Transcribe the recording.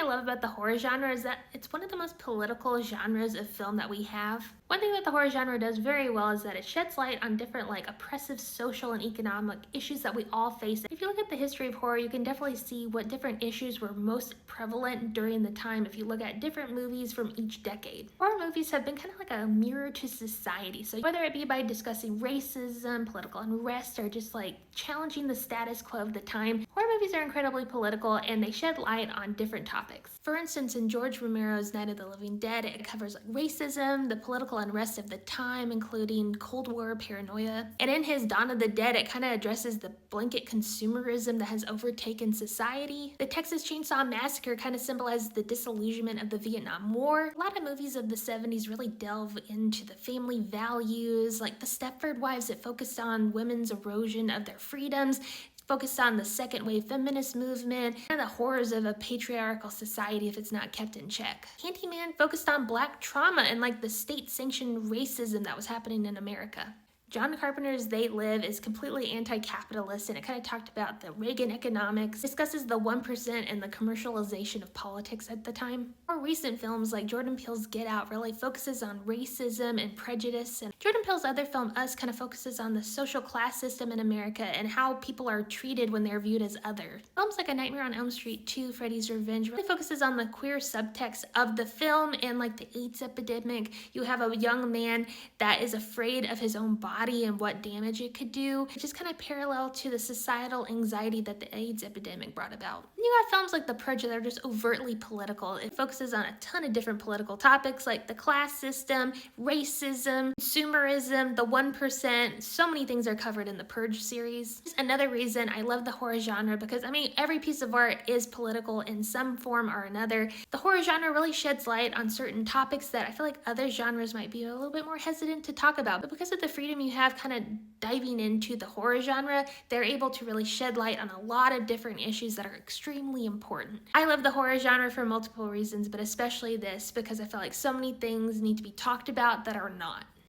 I love about the horror genre is that it's one of the most political genres of film that we have. One thing that the horror genre does very well is that it sheds light on different oppressive social and economic issues that we all face. If you look at the history of horror, you can definitely see what different issues were most prevalent during the time if you look at different movies from each decade. Horror movies have been kind of like a mirror to society. So whether it be by discussing racism, political unrest, or just challenging the status quo of the time, horror movies are incredibly political and they shed light on different topics. For instance, in George Romero's Night of the Living Dead, it covers racism, the political unrest of the time, including Cold War paranoia. And in his Dawn of the Dead, it kind of addresses the blanket consumerism that has overtaken society. The Texas Chainsaw Massacre kind of symbolizes the disillusionment of the Vietnam War. A lot of movies of the 70s really delve into the family values, like The Stepford Wives, that focused on women's erosion of their freedoms, focused on the second wave feminist movement and the horrors of a patriarchal society if it's not kept in check. Candyman focused on Black trauma and the state-sanctioned racism that was happening in America. John Carpenter's They Live is completely anti-capitalist, and it kind of talked about the Reagan economics, discusses the 1% and the commercialization of politics at the time. More recent films like Jordan Peele's Get Out really focuses on racism and prejudice, and Jordan Peele's other film Us kind of focuses on the social class system in America and how people are treated when they're viewed as other. Films like A Nightmare on Elm Street 2, Freddy's Revenge really focuses on the queer subtext of the film and the AIDS epidemic. You have a young man that is afraid of his own body and what damage it could do, which is kind of parallel to the societal anxiety that the AIDS epidemic brought about. And you have films like The Purge that are just overtly political. It focuses on a ton of different political topics like the class system, racism, consumerism, the 1%. So many things are covered in the Purge series. It's another reason I love the horror genre because, every piece of art is political in some form or another. The horror genre really sheds light on certain topics that I feel like other genres might be a little bit more hesitant to talk about. But because of the freedom you have kind of diving into the horror genre, they're able to really shed light on a lot of different issues that are extremely important. I love the horror genre for multiple reasons, but especially this because I feel like so many things need to be talked about that are not.